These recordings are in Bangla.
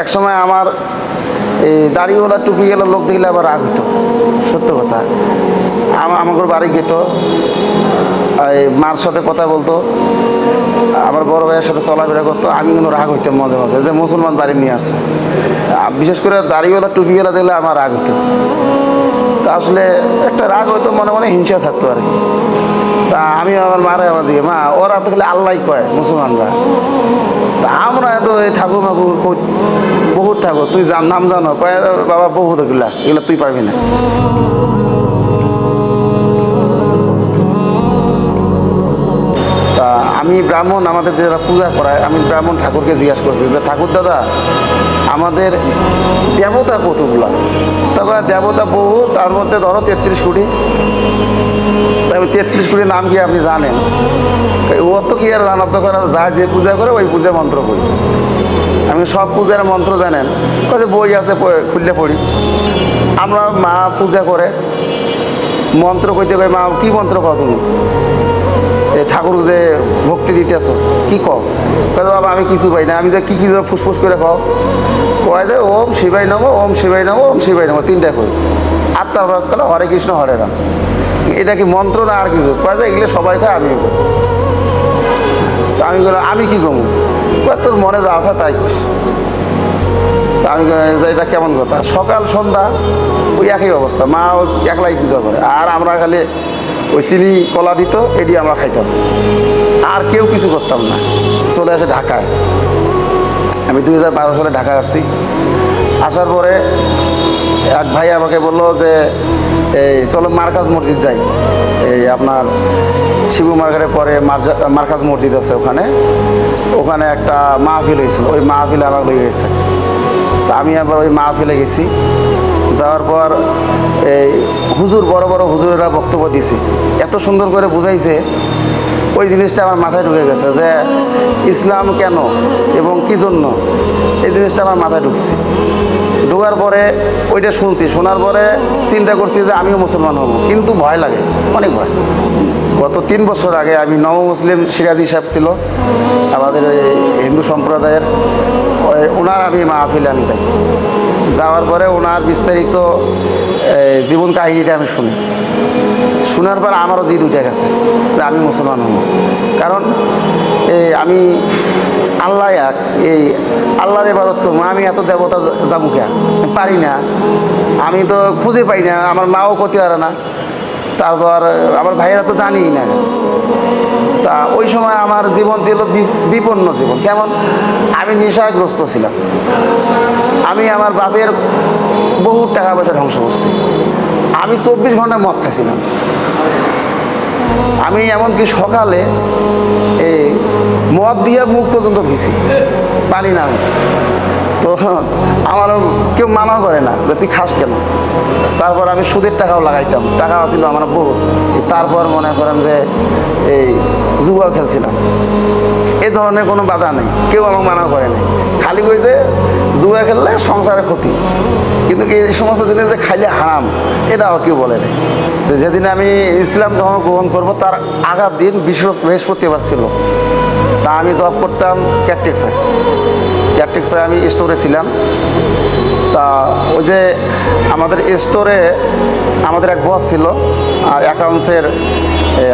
এক সময় আমার এই দাড়িওয়ালা টুপিওয়ালা লোক দেখলে আবার রাগ হইতো, সত্য কথা। আমাদের বাড়ি যেত, এই মার সাথে কথা বলতো, আমার বড় ভাইয়ের সাথে চলাফেরা করতো। আমি কিন্তু রাগ হইতাম মাঝে মাঝে যে মুসলমান বাড়ি নিয়ে আসছে। বিশেষ করে দাড়িওয়ালা টুপিওয়ালা দেখলে আমার রাগ হইতো। তা আসলে একটা রাগ হইতো, মনে মনে হিংসা থাকতো আর কি। তা আমি আমার মারে আবার জিজ্ঞে, মা ওরা তো খালি আল্লাহ কয় মুসলমানরা, তা আমরা তো এই ঠাকুর মাকুর বহুত ঠাকুর, তুই নাম জানো? কয় বাবা বহুত, এগুলা এগুলা তুই পারবি না। তা আমি ব্রাহ্মণ, আমাদের যারা পূজা করায়, আমি ব্রাহ্মণ ঠাকুরকে জিজ্ঞাসা করছি যে ঠাকুর দাদা আমাদের দেবতা কতগুলা? তখন দেবতা বহু, তার মধ্যে ধরো 33 কোটি। তবে 33 কোটির নাম কি আপনি জানেন? ও তো কি আর জানার দরকার, যা যে পূজা করে ওই পূজা মন্ত্র বই। আমি সব পূজার মন্ত্র জানেন? যে বই আছে খুললে পড়ি। আমরা মা পূজা করে মন্ত্র কইতে কই, মা কি মন্ত্র কও তুমি? এই ঠাকুর যে ভক্তি দিতেছ কি কও? বাবা আমি কিছু পাই না। আমি যে কি ফুসফুস করে কও? কয় যে ওম শিবাই নমঃ, ওম শিবাই নমঃ, ওম শিবাই নমঃ, তিনটা কই। আর তারপর কলে হরে কৃষ্ণ হরে রাম। এটা কি মন্ত্র না আর কিছু? কয় যে এগুলো সবাই কয়, আমিও কই। তা আমি বললাম আমি কি কমু? কয় তোর মনে যা আছে তাই কইস। তা আমি যে এটা কেমন কথা? সকাল সন্ধ্যা ওই একই অবস্থা, মা ওই একলাই পূজা করে, আর আমরা খালি ওই চিনি কলা দিত, এটি আমরা খাইতাম, আর কেউ কিছু করতাম না। চলে আসে ঢাকায়। আমি 2012 সালে ঢাকায় আসছি। আসার পরে এক ভাই আমাকে বললো যে এই চলো মার্কাজ মসজিদ যাই। এই আপনার শিবু মার্কেটের পরে মার্কাজ মসজিদ আছে, ওখানে একটা মাহফিল হয়েছিল, ওই মাহফিলে আমাকে লয়ে গেছে। তা আমি আবার ওই মাহফিলে গেছি। যাওয়ার পর এই হুজুর, বড় বড় হুজুরেরা বক্তব্য দিছে, এত সুন্দর করে বুঝাইছে, ওই জিনিসটা আমার মাথায় ঢুকে গেছে যে ইসলাম কেন এবং কী জন্য, এই জিনিসটা আমার মাথায় ঢুকছে। ঢোকার পরে ওইটা শুনছি, শোনার পরে চিন্তা করছি যে আমিও মুসলমান হব, কিন্তু ভয় লাগে, অনেক ভয়। গত 3 বছর আগে আমি মুসলিম সিরাজি সাহেব ছিল আমাদের হিন্দু সম্প্রদায়ের, ওনার আমি মাহফিলে আমি যাই। যাওয়ার পরে ওনার বিস্তারিত জীবন কাহিনীটা আমি শুনি। শোনার পর আমারও জিদ উঠে গেছে যে আমি মুসলমান হব। কারণ আমি আল্লাহ এক, এই আল্লাহর ইবাদত করবো, আমি এত দেবতা যাবো কে? পারি না, আমি তো খুঁজে পাই না, আমার মাও করতে পারে না, তারপর আমার ভাইয়েরা তো জানিই না। তা ওই সময় আমার জীবন ছিল বিপন্ন জীবন। কেমন? আমি নেশাগ্রস্ত ছিলাম। আমি আমার বাপের বহু টাকা পয়সা ধ্বংস করছি। আমি 24 ঘন্টা মদ খাইছিলাম। আমি এমনকি সকালে এই মদ দিয়ে মুখ পর্যন্ত ধুইছি, পানি না। তো আমার কেউ মানা করে না যে তুই খাস কেন। তারপর আমি সুদের টাকাও লাগাইতাম, টাকা ছিল আমার বহুত। তারপর মনে করেন যে এই জুয়া খেলছিলাম। এই ধরনের কোনো বাধা নেই, কেউ আমাকে মানা করে নাই। খালি কইছে জুয়া খেললে সংসারে ক্ষতি, কিন্তু এই সমস্ত জিনিস যে খাইলে হারাম, এটাও কেউ বলে নাই। যে যেদিন আমি ইসলাম ধর্ম গ্রহণ করব তার আগার দিন বৃহস্পতিবার ছিল। তা আমি জব করতাম ক্যাটটেক্সে আমি স্টোরে ছিলাম। তা ওই যে আমাদের স্টোরে আমাদের এক বস ছিল, আর অ্যাকাউন্টসের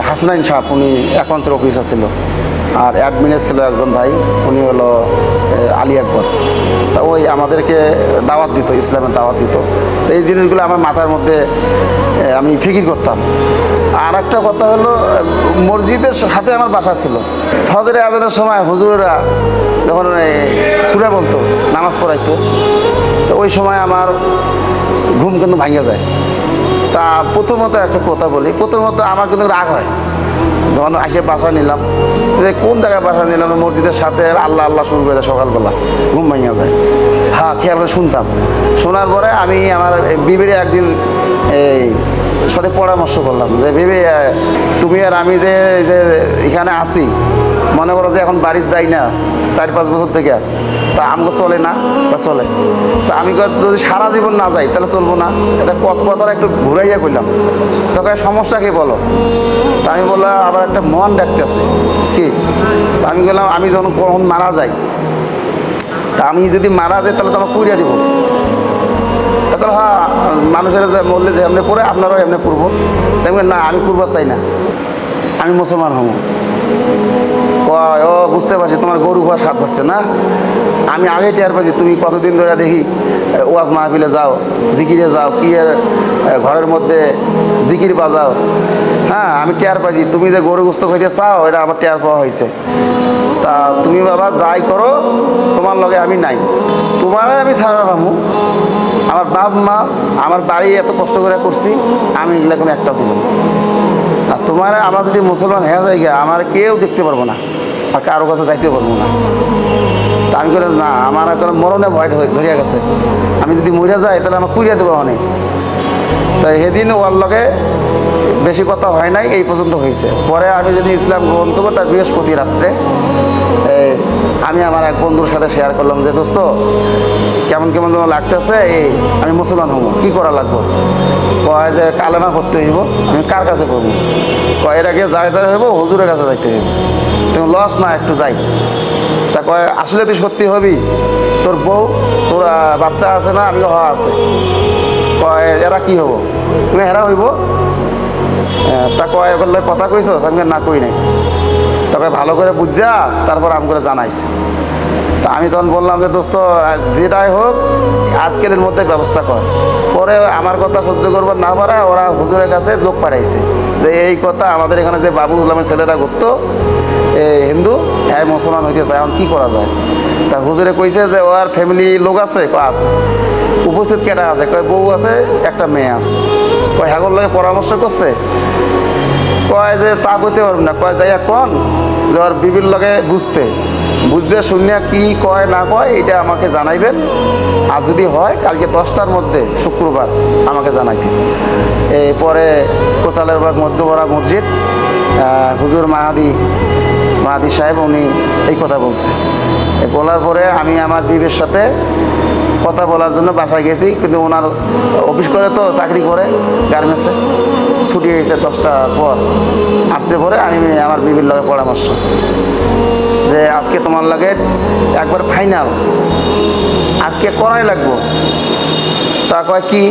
হাসনাইন সাহেব, উনি অ্যাকাউন্টসের অফিসার ছিল, আর অ্যাডমিনের ছিল একজন ভাই, উনি হলো আলী আকবর। তা ওই আমাদেরকে দাওয়াত দিত, ইসলামের দাওয়াত দিত। তো এই জিনিসগুলো আমার মাথার মধ্যে আমি ফিকির করতাম। আর একটা কথা হলো, মসজিদের হাতে আমার বাসা ছিল। ফজরে আজানের সময় হুজুরেরা যখন সূরা বলতো, নামাজ পড়াইতো, তো ওই সময় আমার ঘুম কিন্তু ভাঙে যায়। তা প্রথমত একটা কথা বলি, প্রথমত আমার কিন্তু রাগ হয় যখন আসে বাসা নিলাম, যে কোন জায়গায় বাসা নিলাম, মসজিদের সাথে আল্লাহ আল্লাহ শুরু করে দেয়, সকালবেলা ঘুম ভাঙিয়া যায়। হ্যাঁ, খেয়াল করে শুনতাম। শোনার পরে আমি আমার বিবিরে একদিন এই সাথে পরামর্শ করলাম যে বিবি, তুমি আর আমি যে এখানে আসি, মনে করো যে এখন বাড়ি যাই না 4-5 বছর থেকে, তা আমাকে চলে না বা চলে? তা আমি যদি সারা জীবন না যাই তাহলে চলবো না। এটা কথাটা একটু ঘুরাইয়া করলাম। তোকে সমস্যা কি বলো? তা আমি বললাম আবার একটা মন ডাকতেছে কি? তা আমি বললাম আমি যখন কখন মারা যাই, তা আমি যদি মারা যাই তাহলে তো আমার পুড়িয়া দিব। তখন হ্যাঁ, মানুষের যে মরলে যে এমনি পড়ে আপনারাও এমনি পড়বো। দেখবেন না, আমি পূর্ব চাই না, আমি মুসলমান হব। কয় ও বুঝতে পারছি, তোমার গরু ঘোয়া স্বাদ পাচ্ছে না। আমি আগে টের পাচ্ছি তুমি কতদিন ধরে দেখি ওয়াজ মাহফিলে যাও, জিকিরে যাও, কি এর ঘরের মধ্যে জিকির বাজাও। হ্যাঁ, আমি টের পাচ্ছি তুমি যে গরু গোস্ত খাইতে চাও, এটা আমার টের পাওয়া হয়েছে। তা তুমি বাবা যাই করো, তোমার লগে আমি নাই, তোমার আমি ছাড়া পাবো। আমার বাপ মা, আমার বাড়ি এত কষ্ট করে করছি, আমি এগুলো কোনো একটাও দিলাম। আর তোমার আমরা যদি মুসলমান হয়ে যাই গিয়া, আমার কেউ দেখতে পারবো না, আর কারো কাছে যাইতে পারবো না। তা আমি করে না, আমার এখন মরণে ভয় ধরিয়া গেছে, আমি যদি মরে যাই তাহলে আমার পুড়িয়া দেবো অনেক। তাই সেদিন ওর লগে বেশি কথা হয় নাই, এই পর্যন্ত হয়েছে। পরে আমি যদি ইসলাম গ্রহণ করবো, তার বৃহস্পতি রাত্রে আমি আমার এক বন্ধুর সাথে শেয়ার করলাম যে দোস্ত কেমন কেমন যেন লাগতেছে, আমি মুসলমান হবো, কী করা লাগবো? কয় যে কালেমা পড়তে হইব। আমি কার কাছে পড়বো? কয় এটা গিয়ে যারে যারে হইব, হুজুরের কাছে যাইতে হইব। তুমি লস না, একটু যাই। তা কয় আসলে তুই সত্যি হবি? তোর বউ, তোর বাচ্চা আছে না? আমি হওয়া আছে। কয় এরা কি হবো? এরা হইব। তা কয় বললে কথা কইছ? আমি না কই নাই। তবে ভালো করে বুঝা তারপর আম করে জানাইছে। তা আমি তখন বললাম যে দোস্ত যেটাই হোক আজকের মধ্যে ব্যবস্থা কর। পরে আমার কথা সহ্য করবার না পারা ওরা হুজুরের কাছে লোক পাঠাইছে যে এই কথা আমাদের এখানে যে বাবু ইসলামের ছেলেরা ঘুরতো হিন্দু, হ্যাঁ মুসলমান হইতে চায়, এখন কী করা যায়? তা হুজুরে কইছে যে ওর ফ্যামিলি লোক আছে? কয় আছে। উপস্থিত কেটা আছে? কয় বউ আছে, একটা মেয়ে আছে। কয় হ্যাগর লাগে পরামর্শ করছে? কয় যে তা কইতে পারবো না। কয় যাইয়া কন যে ওর বিবির লগে বুঝতে শুনিয়া কি কয় না কয় এটা আমাকে জানাইবেন। আর যদি হয় কালকে 10টার মধ্যে শুক্রবার আমাকে জানাইতে। পরে কোতালের বাগ মধ্যপাড়া মসজিদ হুজুর মাহাদি সাহেব উনি এই কথা বলছে। বলার পরে আমি আমার বিবির সাথে কথা বলার জন্য বাসায় গেছি, কিন্তু ওনার অফিস করে তো চাকরি করে গার্মেন্টসে, ছুটি হয়েছে 10টার পর। আসছে পরে আমি আমার বিবির লগে পরামর্শ যে আজকে তোমার লাগে একবার ফাইনাল, আজকে করাই লাগবো। তা কয় কি?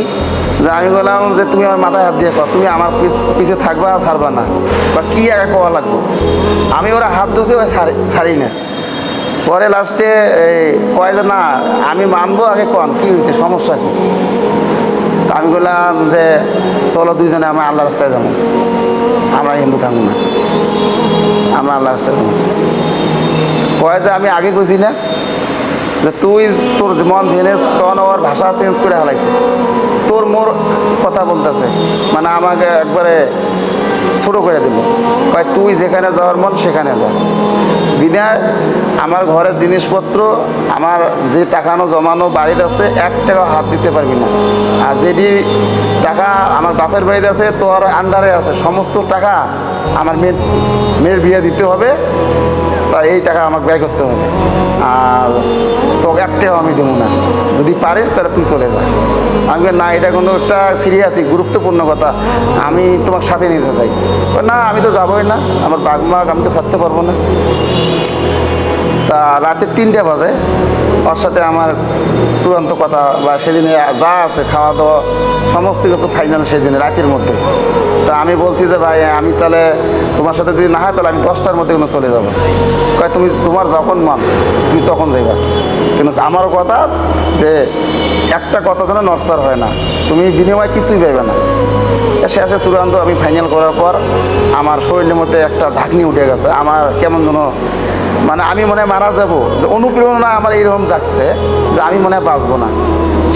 যে আমি বললাম যে তুমি আমার মাথায় হাত দিয়ে কর, তুমি আমার পিছে থাকবা আর ছাড়বা না, বা কী একা কওয়া লাগবো। আমি ওরা হাত ধুছে ওই ছাড়ি না। পরে লাস্টে কয় যে না আমি মানবো, আগে কন কী হয়েছে, সমস্যা কী? তা আমি বললাম যে চলো দুইজনে আমরা আল্লাহ রাস্তায় যাবো, আমরা হিন্দু থাকবো না, আমরা আল্লাহ রাস্তায় যাবো। কয় যে আমি আগে কইছি না যে তুই তোর মন জেনে, তখন ওর ভাষা চেঞ্জ করে হালাইছে, তোর মোর কথা বলতেছে, মানে আমাকে একবারে ছোটো করে দিল। কয় তুই যেখানে যাওয়ার মন সেখানে যা, বিধায় আমার ঘরের জিনিসপত্র, আমার যে টাকানো জমানো বাড়িতে আছে 1 টাকা হাত দিতে পারবি না। আর যেটি টাকা আমার বাপের বাড়িতে আছে তোর আন্ডারে আছে, সমস্ত টাকা আমার মেয়ের বিয়ে দিতে হবে, তা এই টাকা আমাকে ব্যয় করতে হবে। আর তোকে 1 টাকাও আমি দেবো না, যদি পারিস তাহলে তুই চলে যা। আমি না, এটা কোনো একটা সিরিয়াসই গুরুত্বপূর্ণ কথা, আমি তোমার সাথে নিতে চাই। না আমি তো যাবোই না, আমার বাঘ মাঘ আমি তো ছাড়তে পারবো না। তা রাতে 3টা বাজে ওর সাথে আমার চূড়ান্ত কথা, বা সেদিনে যা আছে খাওয়া দাওয়া সমস্ত কিছু ফাইনাল সেদিনে রাতের মধ্যে। তা আমি বলছি যে ভাই আমি তাহলে তোমার সাথে যদি না হয় তাহলে আমি 10টার মধ্যে কিন্তু চলে যাবো। কয় তুমি তোমার যখন মন তুমি তখন যাইবা, কিন্তু আমারও কথা যে একটা কথা যেন নড়চড় হয় না, তুমি বিনিময় কিছুই পাইবে না। শেষে চূড়ান্ত আমি ফাইনাল করার পর আমার শরীরের মধ্যে একটা ঝাঁকনি উঠে গেছে, আমার কেমন যেন মানে আমি মনে হয় মারা যাবো, যে অনুপ্রেরণা আমার এইরকম জাগছে যে আমি মনে হয় বাঁচবো না।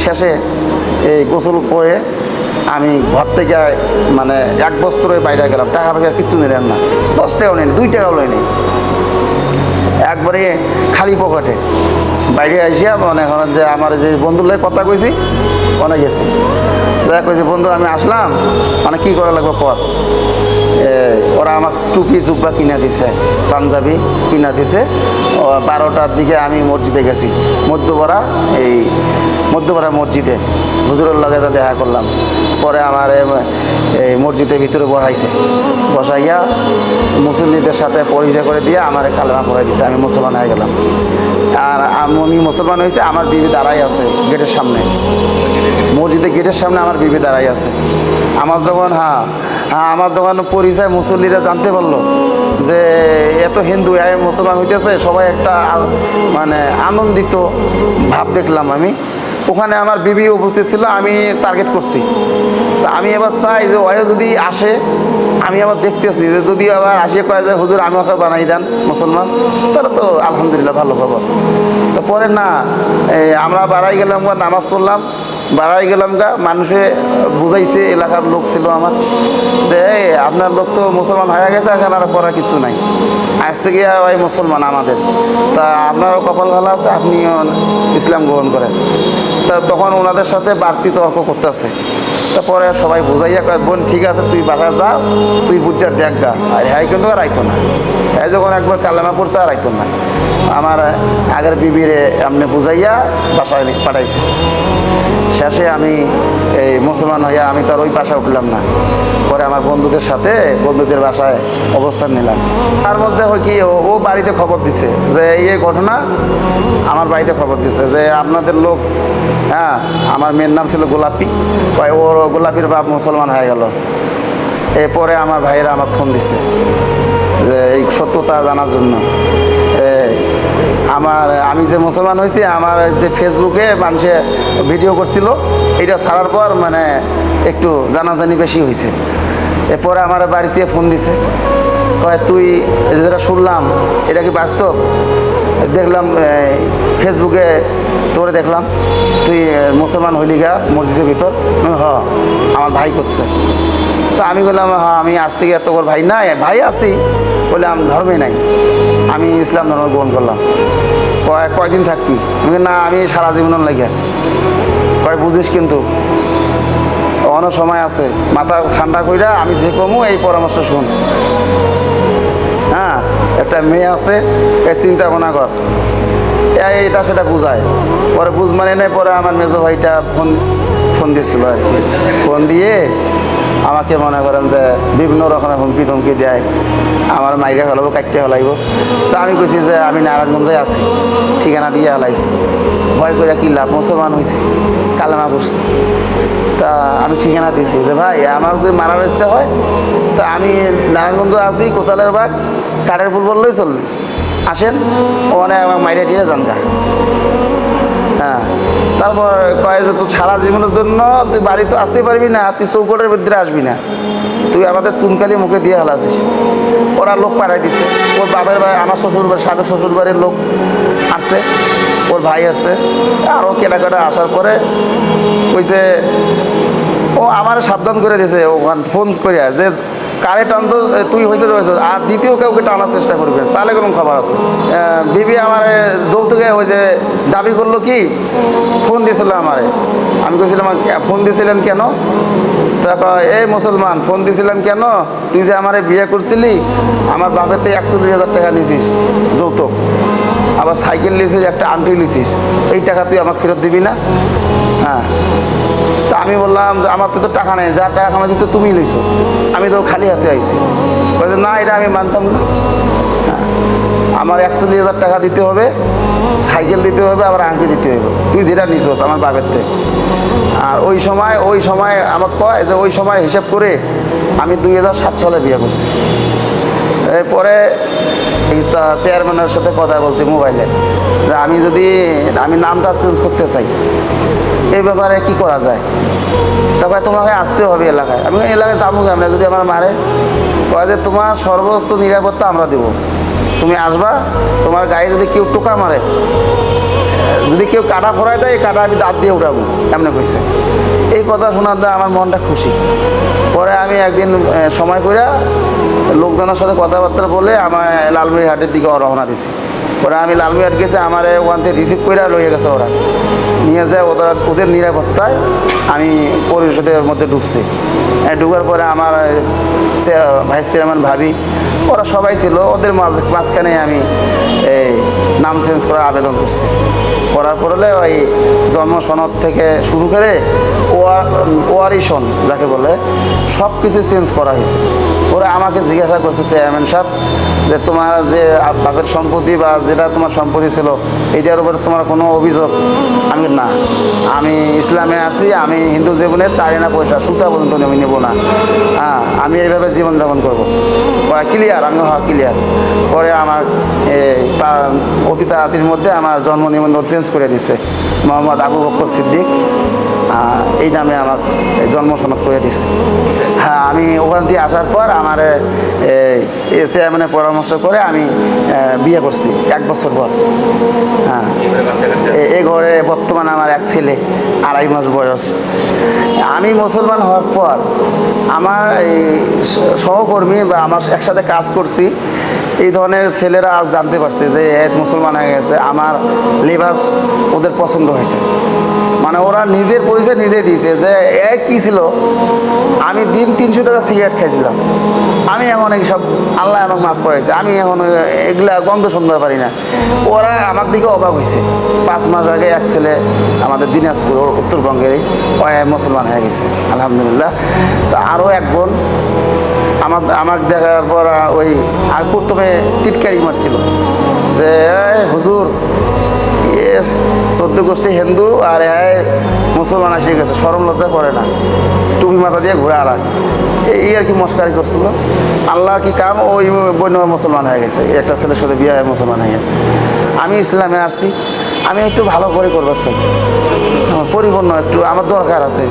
শেষে এই গোসল করে আমি ঘর থেকে মানে 1 বস্ত্রই বাইরে গেলাম, টাকা পয়সা কিচ্ছু নিলেন না, 10 টাকাও নেই, 2 টাকাও নেই, একবারে খালি পকেটে বাইরে আসিয়া মনে করেন যে আমার যে বন্ধুর লাগে কথা কইছি অনেক গেছি, যা কইছি বন্ধু আমি আসলাম, মানে কী করা লাগবে পর। ওরা আমাকে টুপি জুব্বা কিনা দিছে, পাঞ্জাবি কিনা দিছে। 12টার দিকে আমি মসজিদে গেছি, মধ্যপাড়া এই মধ্যপাড়া মসজিদে হুজুরের লগে যা দেখা করলাম। পরে আমার এই মসজিদের ভিতরে বসাইয়া মুসল্লিদের সাথে পরিচয় করে দিয়ে আমার কালেমা পড়াই দিছে, আমি মুসলমান হয়ে গেলাম। আর আমি মুসলমান হয়েছে, আমার বিবি দাঁড়াই আছে গেটের সামনে, মসজিদের গেটের সামনে আমার বিবি দাঁড়াই আছে। আমার যখন আমার যখন পরিচয় মুসল্লিরা জানতে পারলো যে এত হিন্দু মুসলমান হইতেছে, সবাই একটা মানে আনন্দিত ভাব দেখলাম আমি। ওখানে আমার বিবি উপস্থিত ছিল, আমি টার্গেট করছি। তা আমি এবার চাই যে ওয়ে যদি আসে, আমি আবার দেখতেছি যে যদি আবার আসিয়ে কয় যে হুজুর আমি ওকে বানাই দেন মুসলমান, তাহলে তো আলহামদুলিল্লাহ ভালো খবর। তো পরে না, আমরা বাড়াই গেলাম গা, নামাজ পড়লাম, বাড়াই গেলাম গা। মানুষে বুঝাইছে, এলাকার লোক ছিল আমার, যে আপনার লোক তো মুসলমান হয়ে গেছে, এখন আর করার কিছু নাই, আজ থেকে ওই মুসলমান আমাদের। তা আপনারও কপাল ভালো আছে, আপনিও ইসলাম গ্রহণ করেন। তা তখন ওনাদের সাথে বাড়তি তর্ক করতেছে। তারপরে সবাই বুঝাইয়া কয় বোন ঠিক আছে, তুই বাসায় যা, তুই বুঝা দেখ গা। আর হ্যাঁ কিন্তু আর আইতো না, হ্যাঁ যখন একবার কালেমা পড়ছে আর আইতো না। আমার আগের বিবিরে আপনি বুঝাইয়া বাসায় পাঠাইছে। শেষে আমি এই মুসলমান হইয়া আমি তো আর ওই বাসায় উঠলাম না। পরে আমার বন্ধুদের সাথে বন্ধুদের বাসায় অবস্থান নিলাম। তার মধ্যে হয় কি, ও বাড়িতে খবর দিছে যে এই ঘটনা, আমার বাড়িতে খবর দিছে যে আপনাদের লোক, হ্যাঁ আমার মেয়ের নাম ছিল গোলাপি, ওর গোলাপির বাপ মুসলমান হয়ে গেল। এরপরে আমার ভাইয়েরা আমার ফোন দিছে যে এই সত্যতা জানার জন্য। আমি যে মুসলমান হয়েছি, আমার যে ফেসবুকে মানুষে ভিডিও করছিল, এটা ছাড়ার পর মানে একটু জানাজানি বেশি হয়েছে। এরপরে আমার বাড়িতে ফোন দিছে, কয় তুই যেটা শুনলাম এটা কি বাস্তব? দেখলাম ফেসবুকে তোরে দেখলাম তুই মুসলমান হইলি গা মসজিদের ভিতর। আমার ভাই করছে। তো আমি বললাম আমি আজ থেকে এত করে ভাই নাই, ভাই আছি বলে আমি ধর্মে নাই, আমি ইসলাম ধর্ম গ্রহণ করলাম। কয়দিন থাকবি? আমি না, আমি সারা জীবন লাগে। বুঝিস কিন্তু অনেক সময় আছে, মাথা ঠান্ডা কইরা আমি যে কমু এই পরামর্শ শুন। হ্যাঁ, একটা মেয়ে আছে, এই চিন্তা ভাবনা কর, এটা সেটা বুঝায়। পরে বুঝ মানে নেই। পরে আমার মেজো ভাইটা ফোন দিয়েছিল আর কি। ফোন দিয়ে আমাকে মনে করেন যে বিভিন্ন রকমের হুমকি ধমকি দেয়, আমার মাইরে ফেলাবো, কাটতে ফেলাইব। তা আমি কইছি যে আমি নারায়ণগঞ্জে আছি, ঠিকানা দিয়ে হালাইছি, ভয় করে কি লাভ, মুসলমান হয়েছি, কালেমা পড়ছি। তা আমি ঠিকানা দিয়েছি যে ভাই আমার যদি মারার ইচ্ছা হয়, তা আমি নারায়ণগঞ্জ আছি, কোতালের বাগ, কাঠের ফুল বললেই চল্লিশ, আসেন, ওখানে আমার মাইরে টিরে যান গা। হ্যাঁ, তারপর কয়ে যে তুই সারা জীবনের জন্য তুই বাড়ি তো আসতে পারবি না, তুই চৌকটের ভিতরে আসবি না, তুই আমাদের চুনকালি মুখে দিয়ে হালাছিস। ওরা লোক পাঠাই দিছে, ওর বাপের ভাই, আমার শ্বশুর বাড়ি, সাবেক শ্বশুর বাড়ির লোক আসছে, ওর ভাই আসছে, আরও কেনাকাটা আসার পরে কইছে, ও আমার সাবধান করে দিয়েছে ওখান ফোন করিয়া যে কারে টানছো তুই হয়েছে আর দ্বিতীয় কাউকে টানার চেষ্টা করবেন, তাহলে কোনো খবর আছে। বিবি আমার যৌতুকে ওই যে দাবি করলো কি, ফোন দিয়েছিল আমারে। আমি কইছিলাম ফোন দিয়েছিলেন কেন? তা এই মুসলমান ফোন দিয়েছিলাম কেন, তুই যে আমারে বিয়ে করছিলি, আমার বাপের থেকে 41,000 টাকা নিছিস যৌতুক, আবার সাইকেল নিয়েছিস, একটা আংটি নিছিস, এই টাকা তুই আমাকে ফেরত দিবি না? হ্যাঁ। তা আমি বললাম যে আমার তো টাকা নেই, যা টাকা কামাইছি তো তুমি নিছো, আমি তো খালি হাতে আইছি। বলছে না, এটা আমি মানতাম না। হ্যাঁ, আমার 41,000 টাকা দিতে হবে, সাইকেল দিতে হবে, আবার আংটি দিতে হবে, তুই যেটা নিছোস আমার বাপের থেকে। আর ওই সময় আমাকে কয় যে ওই সময় হিসাব করে আমি 2007 সালে বিয়ে করছি। এরপরে চেয়ারম্যানের সাথে কথা বলছি মোবাইলে যে আমি নামটা চেঞ্জ করতে চাই, এই ব্যাপারে কি করা যায়? তারপরে তোমাকে আসতে হবে এলাকায়। আমি এলাকায় যাবো কেমন যদি আমার মারে? কয় যে তোমার সর্বস্ত নিরাপত্তা আমরা দেবো, তুমি আসবা, তোমার গায়ে যদি কেউ টোকা মারে, যদি কেউ কাটা ফোড়ায় দেয়, এই কাটা আমি দাঁত দিয়ে উঠাবো, এমনি কইছে। এই কথা শোনার দ্বারা আমার মনটা খুশি। পরে আমি একদিন সময় করে লোকজনের সাথে কথাবার্তা বলে আমার লালমনিরহাটের দিকে রওনা দিছি। ওরা আমি লালমনিরহাট গেছে, আমার ওখান থেকে রিসিভ করে লইয়ে গেছে, ওরা নিয়ে যায়, ওদের নিরাপত্তায় আমি পরিষদের মধ্যে ঢুকছি। ঢুকার পরে আমার ভাইস চেয়ারম্যান ভাবি, ওরা সবাই ছিল, ওদের মাঝখানে আমি এই নাম চেঞ্জ করার আবেদন করছি। করার পরে ওই জন্ম সনদ থেকে শুরু করে ওয়ারিশন যাকে বলে সব কিছু চেঞ্জ করা হয়েছে। ওরা আমাকে জিজ্ঞাসা করছে, চেয়ারম্যান সাহেব, যে তোমার যে বাপের সম্পত্তি বা যেটা তোমার সম্পত্তি ছিল এইটার উপরে তোমার কোনো অভিযোগ? আমি না, আমি ইসলামে আসি, আমি হিন্দু জীবনে চাই না পয়সা, সুতা পর্যন্ত আমি নেবো না। হ্যাঁ, আমি এইভাবে জীবনযাপন করবো। ক্লিয়ার? আমি হ্যাঁ ক্লিয়ার। পরে আমার তার অতি তাড়াতাড়ির মধ্যে আমার জন্ম নিবন্ধন চেঞ্জ করে দিচ্ছে, মোহাম্মদ আবু বকর সিদ্দিক এই নামে আমার জন্ম সনদ করে দিচ্ছে। হ্যাঁ, আমি ওখান দিয়ে আসার পর আমার চেয়ারম্যানের পরামর্শ করে আমি বিয়ে করছি 1 বছর পর। হ্যাঁ, এই ঘরে বর্তমানে আমার এক ছেলে, 2.5 মাস বয়স। আমি মুসলমান হওয়ার পর আমার এই সহকর্মী বা আমার একসাথে কাজ করছি এই ধরনের ছেলেরা জানতে পারছে যে মুসলমান হয়ে গেছে। আমার লেবাস ওদের পছন্দ হয়েছে, মানে ওরা নিজের পরিচয় নিজে দিয়েছে যে কী ছিল, আমি দিন 300 টাকা সিগারেট খাইছিলাম, আমি এখন এইসব আল্লাহ আমাকে মাফ করাইছে, আমি এখন এগুলা গন্ধ শুনতে পারি না। ওরা আমার দিকে অবাক হয়েছে। 5 মাস আগে এক ছেলে আমাদের দিনাজপুর উত্তরবঙ্গেরই মুসলমান হয়ে গেছে আলহামদুলিল্লাহ। তো আরও এক বোন আমাকে দেখার পর ওই প্রথমে টিটকারি মারছিল যে হুজুর 14 গোষ্ঠী হিন্দু আর মুসলমান এসে গেছে, শরম লজ্জা করে না, টুপি মাথা দিয়ে ঘুরে আড়ায়, এই আর কি মস্কারি করছিল। আল্লাহ কি কাম, ওই বন্য মুসলমান হয়ে গেছে, একটা ছেলের সাথে বিয়ে হয়ে মুসলমান হয়ে গেছে। আমি ইসলামে আসছি, আমি একটু ভালো করে করবার চাই, পরিপূর্ণ একটু আমার দরকার আছে।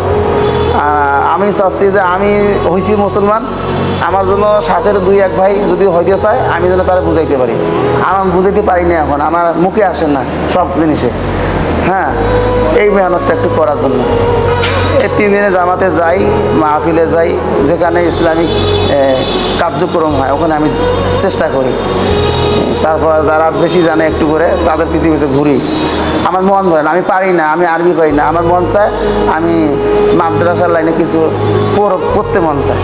আমি চাচ্ছি যে আমি হয়েছি মুসলমান, আমার জন্য সাথের 2-1 ভাই যদি হইতে চায় আমি যেন তারা বুঝাইতে পারি। আমি বুঝাইতে পারি না, এখন আমার মুখে আসেন না সব জিনিসে। হ্যাঁ, এই মেহনতটা একটু করার জন্য এই 3 দিনে জামাতে যাই, মাহফিলে যাই, যেখানে ইসলামিক কার্যক্রম হয় ওখানে আমি চেষ্টা করি। তারপর যারা বেশি জানে একটু করে তাদের পিছিয়ে পিছিয়ে ঘুরি। আমার মন ধরে না, আমি পারি না, আমি আরবি পারি না, আমার মন চায় আমি মাদ্রাসার লাইনে কিছু পড়তে মন চায়।